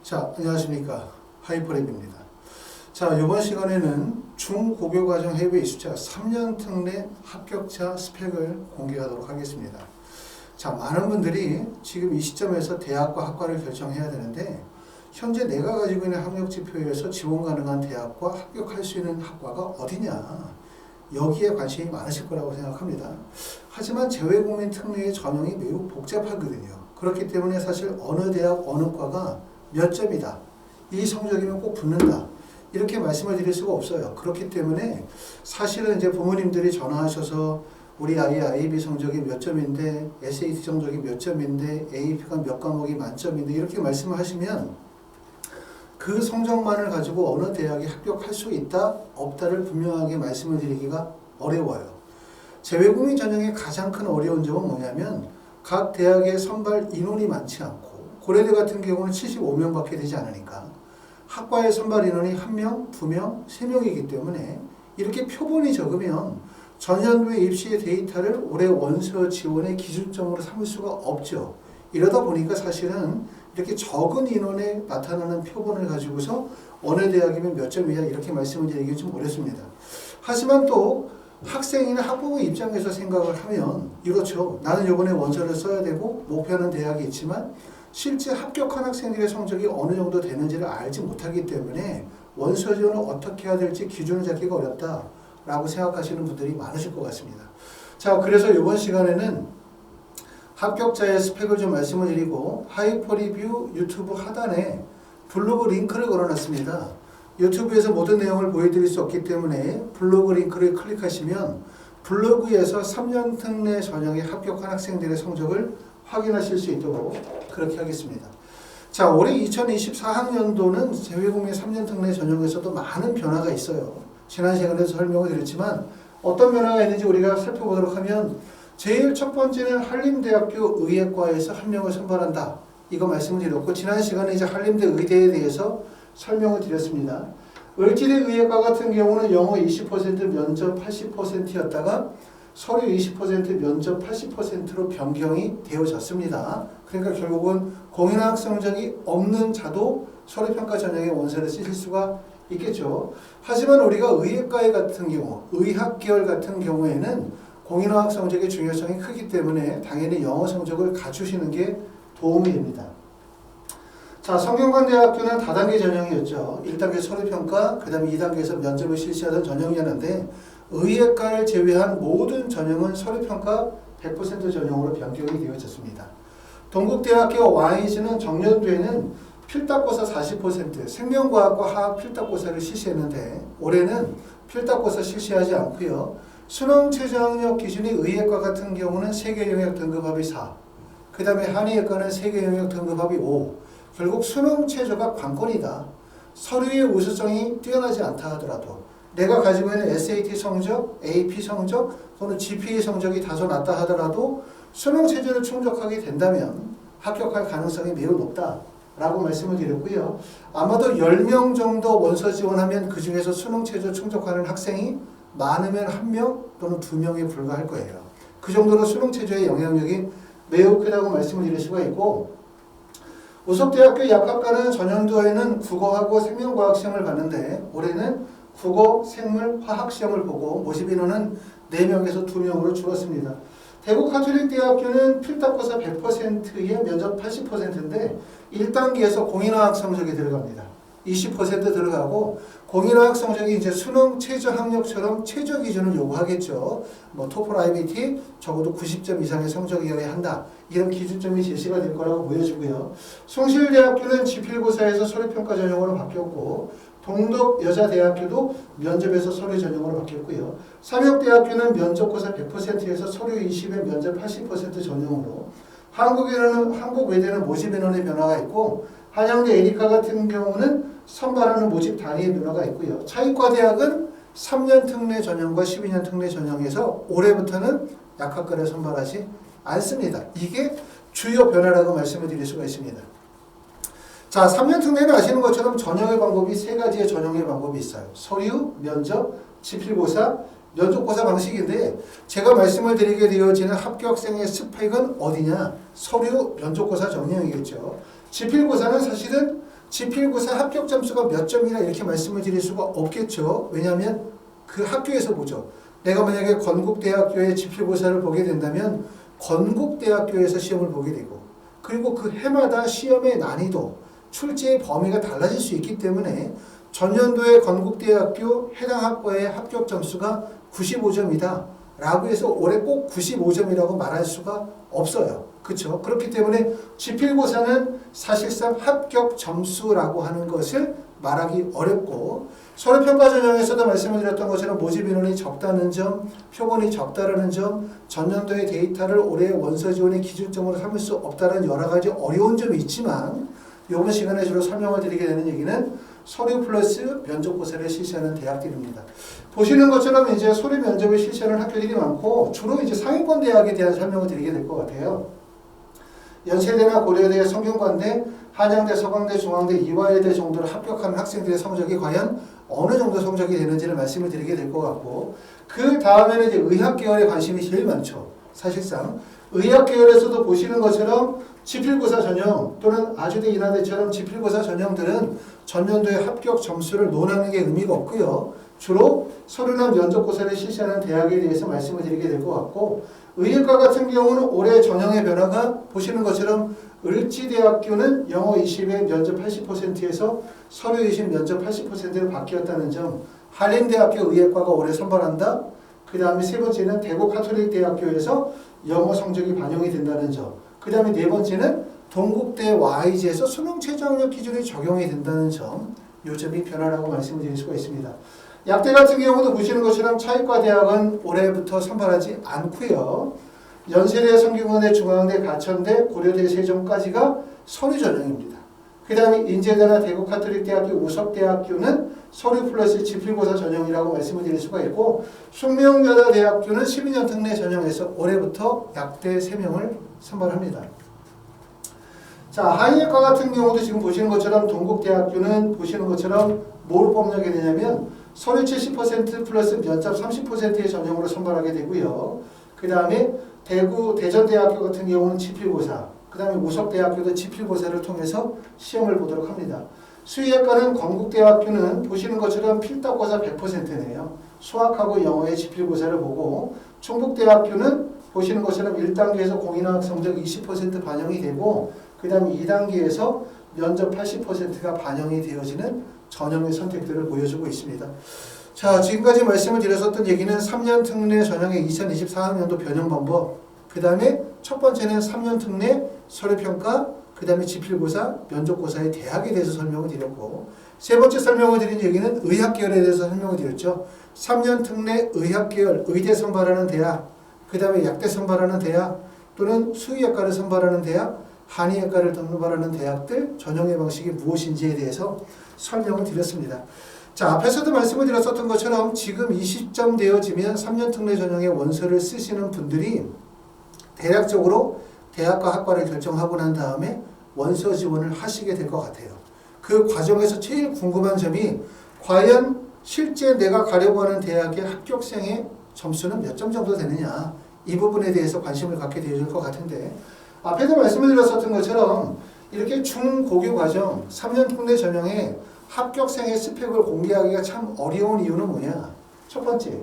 자, 안녕하십니까. 하이퍼랩입니다. 자, 이번 시간에는 중고교과정 해외 이수자 3년 특례 합격자 스펙을 공개하도록 하겠습니다. 자, 많은 분들이 지금 이 시점에서 대학과 학과를 결정해야 되는데 현재 내가 가지고 있는 학력 지표에서 지원 가능한 대학과 합격할 수 있는 학과가 어디냐, 여기에 관심이 많으실 거라고 생각합니다. 하지만 재외국민 특례의 전형이 매우 복잡하거든요. 그렇기 때문에 사실 어느 대학 어느 과가 몇 점이다, 이 성적이면 꼭 붙는다, 이렇게 말씀을 드릴 수가 없어요. 그렇기 때문에 사실은 이제 부모님들이 전화하셔서 우리 아이의 IB 성적이 몇 점인데, SAT 성적이 몇 점인데, AP가 몇 과목이 만점인데, 이렇게 말씀을 하시면 그 성적만을 가지고 어느 대학에 합격할 수 있다, 없다를 분명하게 말씀을 드리기가 어려워요. 재외국민 전형의 가장 큰 어려운 점은 뭐냐면 각 대학의 선발 인원이 많지 않고, 고려대 같은 경우는 75명밖에 되지 않으니까 학과의 선발 인원이 1명, 2명, 3명이기 때문에 이렇게 표본이 적으면 전년도의 입시의 데이터를 올해 원서 지원의 기준점으로 삼을 수가 없죠. 이러다 보니까 사실은 이렇게 적은 인원에 나타나는 표본을 가지고서 어느 대학이면 몇 점이냐 이렇게 말씀을 드리기 좀 어렵습니다. 하지만 또 학생이나 학부모 입장에서 생각을 하면 이렇죠. 나는 이번에 원서를 써야 되고 목표하는 대학이 있지만 실제 합격한 학생들의 성적이 어느 정도 되는지를 알지 못하기 때문에 원서 지원을 어떻게 해야 될지 기준을 잡기가 어렵다라고 생각하시는 분들이 많으실 것 같습니다. 자, 그래서 이번 시간에는 합격자의 스펙을 좀 말씀을 드리고 하이퍼리뷰 유튜브 하단에 블로그 링크를 걸어놨습니다. 유튜브에서 모든 내용을 보여드릴 수 없기 때문에 블로그 링크를 클릭하시면 블로그에서 3년 특례 전형에 합격한 학생들의 성적을 확인하실 수 있도록 그렇게 하겠습니다. 자, 올해 2024학년도는 재외국민 3년 특례 전형에서도 많은 변화가 있어요. 지난 시간에도 설명을 드렸지만 어떤 변화가 있는지 우리가 살펴보도록 하면 제일 첫 번째는 한림대학교 의예과에서 한 명을 선발한다, 이거 말씀을 드렸고, 지난 시간에 이제 한림대 의대에 대해서 설명을 드렸습니다. 을지대 의예과 같은 경우는 영어 20% 면접 80%였다가 서류 20% 면접 80%로 변경이 되어졌습니다. 그러니까 결국은 공인학 성적이 없는 자도 서류평가 전형의 원서를 쓰실 수가 있겠죠. 하지만 우리가 의예과의 같은 경우, 의학계열 같은 경우에는 공인학 성적의 중요성이 크기 때문에 당연히 영어 성적을 갖추시는 게 도움이 됩니다. 자, 성균관대학교는 다단계 전형이었죠. 1단계 서류평가, 그 다음에 2단계에서 면접을 실시하던 전형이었는데 의예과를 제외한 모든 전형은 서류평가 100% 전형으로 변경이 되어졌습니다. 동국대학교 YG는 정년도에는 필답고사 40%, 생명과학과 화학 필답고사를 실시했는데 올해는 필답고사 실시하지 않고요. 수능 최저학력 기준이 의예과 같은 경우는 세계영역 등급합이 4, 그 다음에 한의예과는 세계영역 등급합이 5, 결국 수능 최저가 관건이다. 서류의 우수성이 뛰어나지 않다 하더라도 내가 가지고 있는 SAT 성적, AP 성적 또는 GPA 성적이 다소 낮다 하더라도 수능 최저를 충족하게 된다면 합격할 가능성이 매우 높다라고 말씀을 드렸고요. 아마도 10명 정도 원서 지원하면 그 중에서 수능 최저 충족하는 학생이 많으면 1명 또는 2명에 불과할 거예요. 그 정도로 수능 최저의 영향력이 매우 크다고 말씀을 드릴 수가 있고, 우석대학교 약학과는 전년도에는 국어하고 생명과학 시험을 봤는데 올해는 국어, 생물, 화학 시험을 보고 모집 인원은 4명에서 2명으로 줄었습니다. 대구 가톨릭대학교는 필답고사 100%에 면접 80%인데 1단계에서 공인화학 성적이 들어갑니다. 20% 들어가고, 공인화학 성적이 이제 수능 최저 학력처럼 최저 기준을 요구하겠죠. 뭐 토플 IBT 적어도 90점 이상의 성적이어야 한다, 이런 기준점이 제시가 될 거라고 보여지고요. 숭실대학교는 지필고사에서 서류평가 전형으로 바뀌었고, 동덕여자대학교도 면접에서 서류 전형으로 바뀌었고요. 삼육대학교는 면접고사 100%에서 서류 20에 면접 80% 전형으로, 한국외대는 모집 인원의 변화가 있고, 한양대 에리카 같은 경우는 선발하는 모집 단위의 변화가 있고요. 차이과대학은 3년 특례 전형과 12년 특례 전형에서 올해부터는 약학과를 선발하지 않습니다. 이게 주요 변화라고 말씀을 드릴 수가 있습니다. 자, 3년 특례는 아시는 것처럼 전형의 방법이 3가지의 전형의 방법이 있어요. 서류, 면접, 지필고사, 면접고사 방식인데 제가 말씀을 드리게 되어지는 합격생의 스펙은 어디냐? 서류, 면접고사 전형이겠죠. 지필고사는 사실은 지필고사 합격 점수가 몇 점이라 이렇게 말씀을 드릴 수가 없겠죠. 왜냐하면 그 학교에서 보죠. 내가 만약에 건국대학교의 지필고사를 보게 된다면 건국대학교에서 시험을 보게 되고, 그리고 그 해마다 시험의 난이도, 출제의 범위가 달라질 수 있기 때문에 전년도에 건국대학교 해당 학과의 합격 점수가 95점이다 라고 해서 올해 꼭 95점이라고 말할 수가 없어요. 그렇죠? 그렇기 때문에 지필고사는 사실상 합격 점수라고 하는 것을 말하기 어렵고, 서류평가 전형에서도 말씀을 드렸던 것처럼 모집 인원이 적다는 점, 표본이 적다라는 점, 전년도의 데이터를 올해 원서 지원의 기준점으로 삼을 수 없다는 여러 가지 어려운 점이 있지만, 이번 시간에 주로 설명을 드리게 되는 얘기는 서류 플러스 면접고사를 실시하는 대학들입니다. 보시는 것처럼 이제 서류 면접을 실시하는 학교들이 많고, 주로 이제 상위권 대학에 대한 설명을 드리게 될 것 같아요. 연세대나 고려대, 성균관대, 한양대, 서강대, 중앙대, 이화여대 정도로 합격하는 학생들의 성적이 과연 어느 정도 성적이 되는지를 말씀을 드리게 될 것 같고, 그 다음에는 이제 의학 계열에 관심이 제일 많죠. 사실상 의학 계열에서도 보시는 것처럼 지필고사 전형 또는 아주대, 인하대처럼 지필고사 전형들은 전년도의 합격 점수를 논하는 게 의미가 없고요. 주로 서류나 면접고사를 실시하는 대학에 대해서 말씀을 드리게 될 것 같고, 의예과 같은 경우는 올해 전형의 변화가 보시는 것처럼 을지대학교는 영어 20에 면접 80%에서 서류 20 면접 80%로 바뀌었다는 점, 한림대학교 의예과가 올해 선발한다. 그 다음에 세 번째는 대구 카톨릭대학교에서 영어 성적이 반영이 된다는 점, 그 다음에 네 번째는 동국대 YG에서 수능 최저학력 기준이 적용이 된다는 점, 요 점이 변화라고 말씀을 드릴 수가 있습니다. 약대 같은 경우도 보시는 것처럼 차이과 대학은 올해부터 선발하지 않고요. 연세대, 성균관대, 중앙대, 가천대, 고려대, 세종까지가 서류 전형입니다. 그 다음에 인제대나 대구 카톨릭대학교, 우석대학교는 서류 플러스 지필고사 전형이라고 말씀을 드릴 수가 있고, 숙명여자대학교는 12년 특례 전형에서 올해부터 약대 3명을 선발합니다. 자, 한의학과 같은 경우도 지금 보시는 것처럼 동국대학교는 보시는 것처럼 뭘 뽑게 되냐면 서류 70% 플러스 면접 30%의 전형으로 선발하게 되고요. 그 다음에 대전대학교 같은 경우는 지필고사, 그 다음에 우석대학교도 지필고사를 통해서 시험을 보도록 합니다. 수의학과는 건국대학교는 보시는 것처럼 필답고사 100%네요. 수학하고 영어의 지필고사를 보고, 충북대학교는 보시는 것처럼 1단계에서 공인학 성적 20% 반영이 되고, 그 다음에 2단계에서 면접 80%가 반영이 되어지는 전형의 선택들을 보여주고 있습니다. 자, 지금까지 말씀을 드렸었던 얘기는 3년 특례 전형의 2024학년도 변형 방법, 그 다음에 첫 번째는 3년 특례 서류평가, 그 다음에 지필고사, 면접고사의 대학에 대해서 설명을 드렸고, 세 번째 설명을 드린 얘기는 의학계열에 대해서 설명을 드렸죠. 3년 특례 의학계열, 의대 선발하는 대학, 그 다음에 약대 선발하는 대학, 또는 수의학과를 선발하는 대학, 한의학과를 선발하는 대학들 전형의 방식이 무엇인지에 대해서 설명을 드렸습니다. 자, 앞에서도 말씀을 드렸었던 것처럼 지금 이 시점 되어지면 3년 특례 전형의 원서를 쓰시는 분들이 대략적으로 대학과 학과를 결정하고 난 다음에 원서 지원을 하시게 될 것 같아요. 그 과정에서 제일 궁금한 점이 과연 실제 내가 가려고 하는 대학의 합격생의 점수는 몇 점 정도 되느냐, 이 부분에 대해서 관심을 갖게 되어질 것 같은데, 앞에도 말씀을 드렸었던 것처럼 이렇게 중고교 과정 3년 특례 전형에 합격생의 스펙을 공개하기가 참 어려운 이유는 뭐냐? 첫 번째,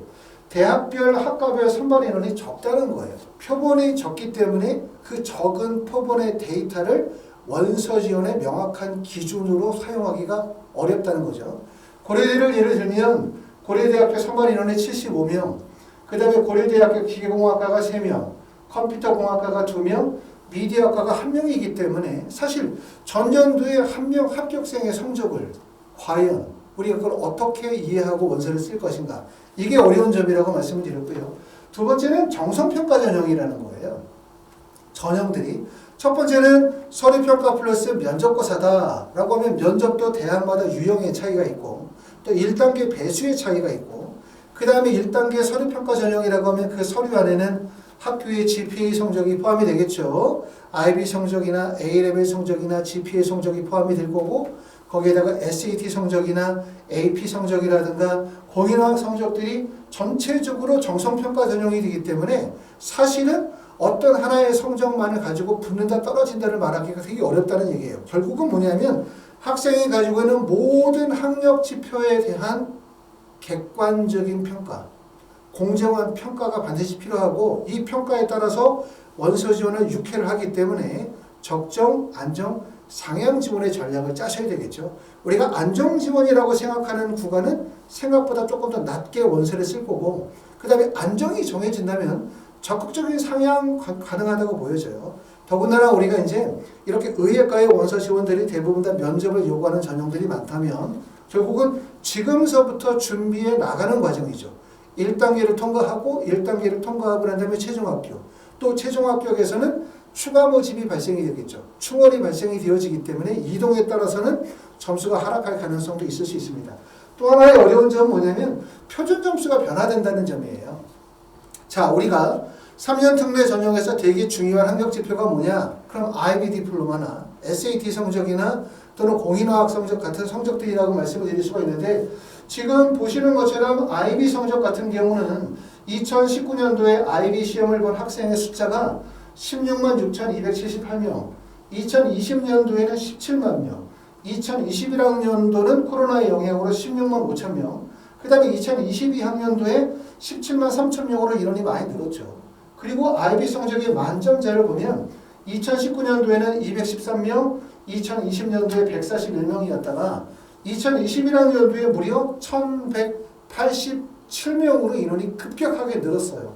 대학별 학과별 선발 인원이 적다는 거예요. 표본이 적기 때문에 그 적은 표본의 데이터를 원서 지원의 명확한 기준으로 사용하기가 어렵다는 거죠. 고려대를 예를 들면 고려대학교 선발 인원이 75명, 그 다음에 고려대학교 기계공학과가 3명, 컴퓨터공학과가 2명, 미디어학과가 1명이기 때문에 사실 전년도에 한 명 합격생의 성적을 과연 우리가 그걸 어떻게 이해하고 원서를 쓸 것인가, 이게 어려운 점이라고 말씀을 드렸고요. 두 번째는 정성평가 전형이라는 거예요. 전형들이 첫 번째는 서류평가 플러스 면접고사다 라고 하면 면접도 대학마다 유형의 차이가 있고, 또 1단계 배수의 차이가 있고, 그 다음에 1단계 서류평가 전형이라고 하면 그 서류 안에는 학교의 GPA 성적이 포함이 되겠죠. IB 성적이나 A레벨 성적이나 GPA 성적이 포함이 될 거고, 거기에다가 SAT 성적이나 AP 성적이라든가 공인학 성적들이 전체적으로 정성평가 전형이 되기 때문에 사실은 어떤 하나의 성적만을 가지고 붙는다 떨어진다를 말하기가 되게 어렵다는 얘기예요. 결국은 뭐냐면 학생이 가지고 있는 모든 학력 지표에 대한 객관적인 평가, 공정한 평가가 반드시 필요하고 이 평가에 따라서 원서 지원을 육회를 하기 때문에 적정, 안정, 상향 지원의 전략을 짜셔야 되겠죠. 우리가 안정 지원이라고 생각하는 구간은 생각보다 조금 더 낮게 원서를 쓸 거고 그 다음에 안정이 정해진다면 적극적인 상향 가능하다고 보여져요. 더군다나 우리가 이제 이렇게 의예과의 원서 지원들이 대부분 다 면접을 요구하는 전형들이 많다면 결국은 지금서부터 준비해 나가는 과정이죠. 1단계를 통과하고 1단계를 통과하고 난 다음에 최종 합격. 또 최종 합격에서는 추가 모집이 발생이 되겠죠. 충원이 발생이 되어지기 때문에 이동에 따라서는 점수가 하락할 가능성도 있을 수 있습니다. 또 하나의 어려운 점은 뭐냐면 표준 점수가 변화된다는 점이에요. 자, 우리가 3년 특례 전형에서 되게 중요한 학력 지표가 뭐냐? 그럼 IB 디플로마나 SAT 성적이나 또는 공인화학 성적 같은 성적들이라고 말씀을 드릴 수가 있는데 지금 보시는 것처럼 IB 성적 같은 경우는 2019년도에 IB 시험을 본 학생의 숫자가 16만 6,278명, 2020년도에는 17만 명, 2021학년도는 코로나의 영향으로 16만 5천 명, 그 다음에 2022학년도에 17만 3천 명으로 인원이 많이 늘었죠. 그리고 IB 성적의 만점자를 보면 2019년도에는 213명, 2020년도에 141명이었다가 2021학년도에 무려 1187명으로 인원이 급격하게 늘었어요.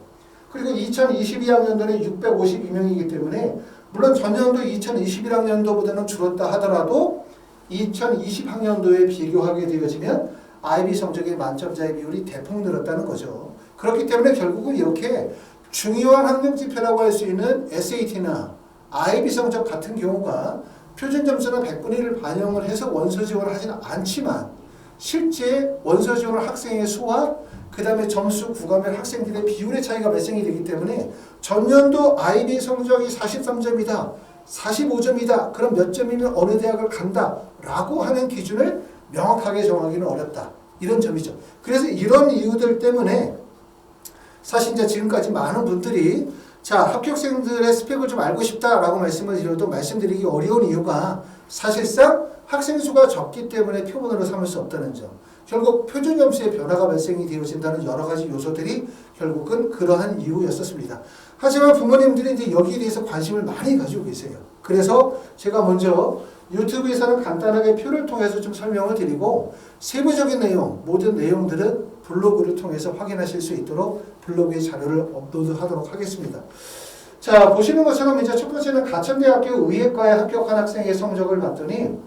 그리고 2022학년도는 652명이기 때문에 물론 전년도 2021학년도보다는 줄었다 하더라도 2020학년도에 비교하게 되어지면 IB 성적의 만점자의 비율이 대폭 늘었다는 거죠. 그렇기 때문에 결국은 이렇게 중요한 학력 지표라고 할 수 있는 SAT나 IB 성적 같은 경우가 표준 점수나 100분의 1을 반영을 해서 원서 지원을 하지는 않지만 실제 원서 지원을 학생의 수와 그 다음에 점수 구간별 학생들의 비율의 차이가 발생이 되기 때문에 전년도 IB 성적이 43점이다, 45점이다, 그럼 몇 점이면 어느 대학을 간다 라고 하는 기준을 명확하게 정하기는 어렵다. 이런 점이죠. 그래서 이런 이유들 때문에 사실 이제 지금까지 많은 분들이 자, 합격생들의 스펙을 좀 알고 싶다라고 말씀을 드려도 말씀드리기 어려운 이유가 사실상 학생 수가 적기 때문에 표본으로 삼을 수 없다는 점. 결국 표준 점수의 변화가 발생이 되어진다는 여러 가지 요소들이 결국은 그러한 이유였었습니다. 하지만 부모님들이 이제 여기에 대해서 관심을 많이 가지고 계세요. 그래서 제가 먼저 유튜브에서는 간단하게 표를 통해서 좀 설명을 드리고 세부적인 내용, 모든 내용들은 블로그를 통해서 확인하실 수 있도록 블로그에 자료를 업로드하도록 하겠습니다. 자, 보시는 것처럼 이제 첫 번째는 가천대학교 의예과에 합격한 학생의 성적을 봤더니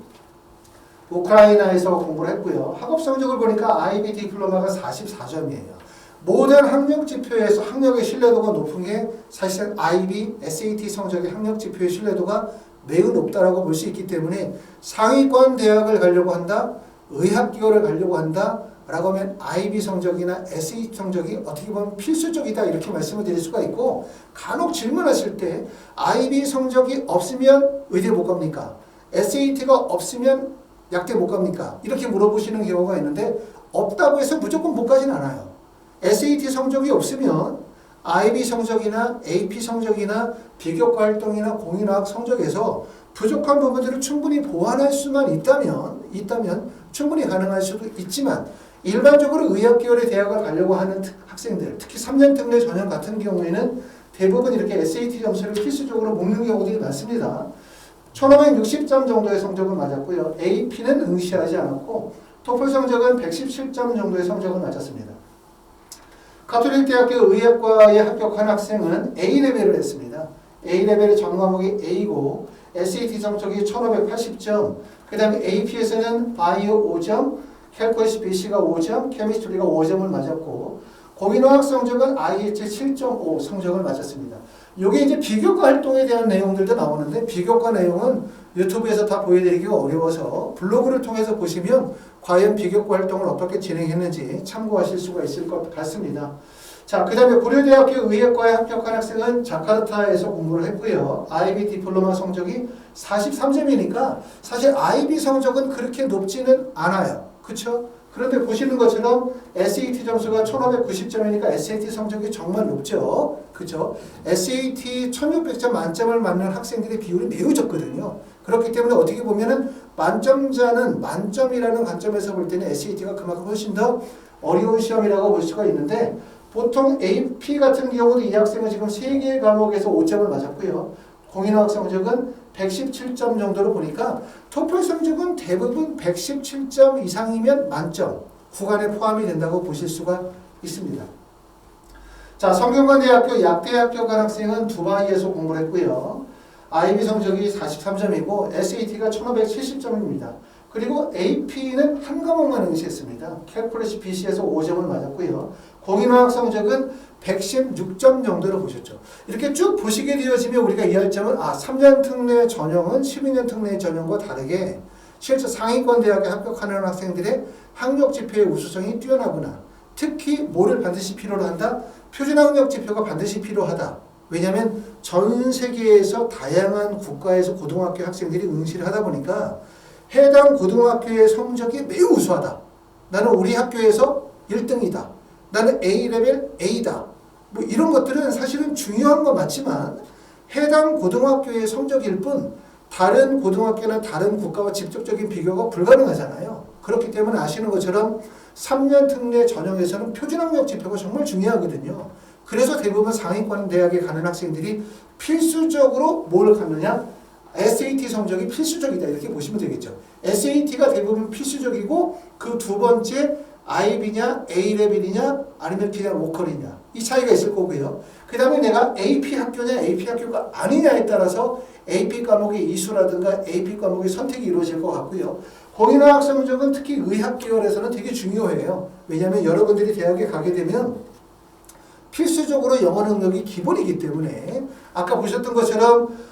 우크라이나에서 공부를 했고요. 학업 성적을 보니까 IB 디플로마가 44점이에요. 모든 학력 지표에서 학력의 신뢰도가 높은 게 사실은 IB, SAT 성적의 학력 지표의 신뢰도가 매우 높다라고 볼 수 있기 때문에 상위권 대학을 가려고 한다, 의학기관을 가려고 한다 라고 하면 IB 성적이나 SAT 성적이 어떻게 보면 필수적이다 이렇게 말씀을 드릴 수가 있고 간혹 질문하실 때 IB 성적이 없으면 의대 못 갑니까? SAT가 없으면 약대 못 갑니까? 이렇게 물어보시는 경우가 있는데 없다고 해서 무조건 못 가진 않아요. SAT 성적이 없으면 IB 성적이나 AP 성적이나 비교과 활동이나 공인화학 성적에서 부족한 부분들을 충분히 보완할 수만 있다면 충분히 가능할 수도 있지만 일반적으로 의학계열의 대학을 가려고 하는 학생들, 특히 3년 특례 전형 같은 경우에는 대부분 이렇게 SAT 점수를 필수적으로 먹는 경우들이 많습니다. 1560점 정도의 성적은 맞았고요. AP는 응시하지 않았고 토플 성적은 117점 정도의 성적을 맞았습니다. 가톨릭 대학교 의학과에 합격한 학생은 A레벨을 했습니다. A레벨의 전 과목이 A고 SAT 성적이 1580점, 그 다음에 AP에서는 바이오 5점, 캘쿠러스 BC가 5점, 케미스트리가 5점을 맞았고 공인화학 성적은 IH 7.5 성적을 맞았습니다. 이게 이제 비교과 활동에 대한 내용들도 나오는데 비교과 내용은 유튜브에서 다 보여드리기가 어려워서 블로그를 통해서 보시면 과연 비교과 활동을 어떻게 진행했는지 참고하실 수가 있을 것 같습니다. 자, 그 다음에 고려대학교 의예과에 합격한 학생은 자카르타에서 공부를 했고요. IB 디플로마 성적이 43점이니까 사실 IB 성적은 그렇게 높지는 않아요. 그쵸? 그런데 보시는 것처럼 SAT 점수가 1590점이니까 SAT 성적이 정말 높죠. 그죠? SAT 1600점 만점을 맞는 학생들의 비율이 매우 적거든요. 그렇기 때문에 어떻게 보면은 만점자는 만점이라는 관점에서 볼 때는 SAT가 그만큼 훨씬 더 어려운 시험이라고 볼 수가 있는데 보통 AP 같은 경우도 이 학생은 지금 3개의 과목에서 5점을 맞았고요. 공인어학 성적은 117점 정도로 보니까 토플 성적은 대부분 117점 이상이면 만점 구간에 포함이 된다고 보실 수가 있습니다. 자, 성균관대학교 약대학교 간 학생은 두바이에서 공부를 했고요. IB 성적이 43점이고 SAT가 1570점입니다. 그리고 AP는 한 과목만 응시했습니다. 캘큘러스 BC에서 5점을 맞았고요. 공인어학 성적은 116점 정도로 보셨죠. 이렇게 쭉 보시게 되어지면 우리가 이해할 점은 3년 특례 전형은 12년 특례 전형과 다르게 실제 상위권 대학에 합격하는 학생들의 학력 지표의 우수성이 뛰어나구나. 특히 뭐를 반드시 필요로 한다? 표준 학력 지표가 반드시 필요하다. 왜냐하면 전 세계에서 다양한 국가에서 고등학교 학생들이 응시를 하다 보니까 해당 고등학교의 성적이 매우 우수하다. 나는 우리 학교에서 1등이다. 나는 A레벨 A다. 뭐 이런 것들은 사실은 중요한 건 맞지만 해당 고등학교의 성적일 뿐 다른 고등학교나 다른 국가와 직접적인 비교가 불가능하잖아요. 그렇기 때문에 아시는 것처럼 3년 특례 전형에서는 표준학력 지표가 정말 중요하거든요. 그래서 대부분 상위권 대학에 가는 학생들이 필수적으로 뭘 갖느냐? SAT 성적이 필수적이다 이렇게 보시면 되겠죠. SAT가 대부분 필수적이고 그 두 번째 IB냐 A레벨이냐 아니면 그냥 로컬이냐 이 차이가 있을 거고요. 그 다음에 내가 AP 학교냐 AP 학교가 아니냐에 따라서 AP 과목의 이수라든가 AP 과목의 선택이 이루어질 것 같고요. 공인어학 성적은 특히 의학 계열에서는 되게 중요해요. 왜냐하면 여러분들이 대학에 가게 되면 필수적으로 영어 능력이 기본이기 때문에 아까 보셨던 것처럼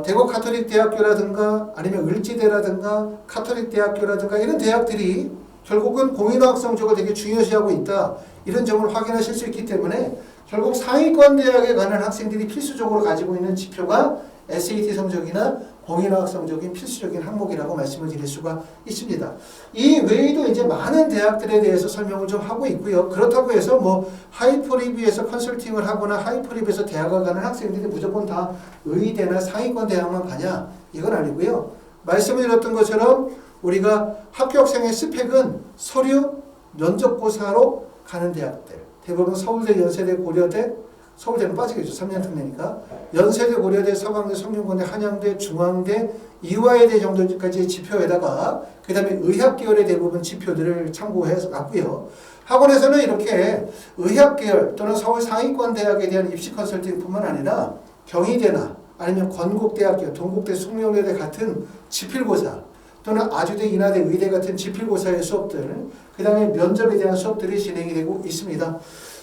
대구 카톨릭 대학교라든가 아니면 을지대라든가 카톨릭 대학교라든가 이런 대학들이 결국은 공인어학 성적을 되게 중요시하고 있다. 이런 점을 확인하실 수 있기 때문에 결국 상위권 대학에 가는 학생들이 필수적으로 가지고 있는 지표가 SAT 성적이나 공인어학 성적인 필수적인 항목이라고 말씀을 드릴 수가 있습니다. 이 외에도 이제 많은 대학들에 대해서 설명을 좀 하고 있고요. 그렇다고 해서 뭐 하이퍼리뷰에서 컨설팅을 하거나 하이퍼리뷰에서 대학을 가는 학생들이 무조건 다 의대나 상위권 대학만 가냐? 이건 아니고요. 말씀을 드렸던 것처럼 우리가 합격생의 스펙은 서류, 면접고사로 가는 대학들. 대부분 서울대, 연세대, 고려대, 서울대는 빠지겠죠. 3년 특례니까. 연세대, 고려대, 서강대, 성균관대, 한양대, 중앙대, 이화여대 정도까지의 지표에다가 그 다음에 의학 계열의 대부분 지표들을 참고해서 갔고요. 학원에서는 이렇게 의학 계열 또는 서울 상위권 대학에 대한 입시 컨설팅뿐만 아니라 경희대나 아니면 건국대학교, 동국대, 숙명여대 같은 지필고사 또는 아주대, 인하대, 의대 같은 지필고사의 수업들, 그 다음에 면접에 대한 수업들이 진행이 되고 있습니다.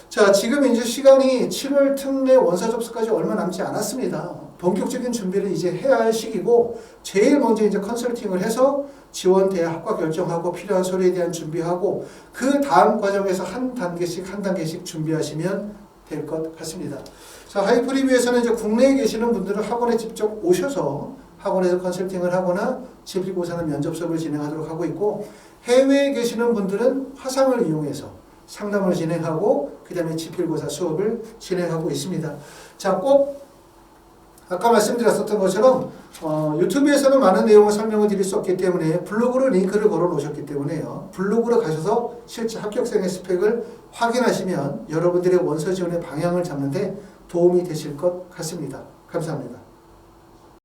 자, 지금 이제 시간이 7월 특례 원서 접수까지 얼마 남지 않았습니다. 본격적인 준비를 이제 해야 할 시기고, 제일 먼저 이제 컨설팅을 해서 지원 대학 학과 결정하고 필요한 서류에 대한 준비하고, 그 다음 과정에서 한 단계씩 준비하시면 될 것 같습니다. 자, 하이프리뷰에서는 이제 국내에 계시는 분들은 학원에 직접 오셔서 학원에서 컨설팅을 하거나 지필고사나 면접 수업을 진행하도록 하고 있고, 해외에 계시는 분들은 화상을 이용해서 상담을 진행하고 그 다음에 지필고사 수업을 진행하고 있습니다. 자, 꼭 아까 말씀드렸었던 것처럼 유튜브에서는 많은 내용을 설명을 드릴 수 없기 때문에 블로그로 링크를 걸어 놓으셨기 때문에요. 블로그로 가셔서 실제 합격생의 스펙을 확인하시면 여러분들의 원서 지원의 방향을 잡는 데 도움이 되실 것 같습니다. 감사합니다.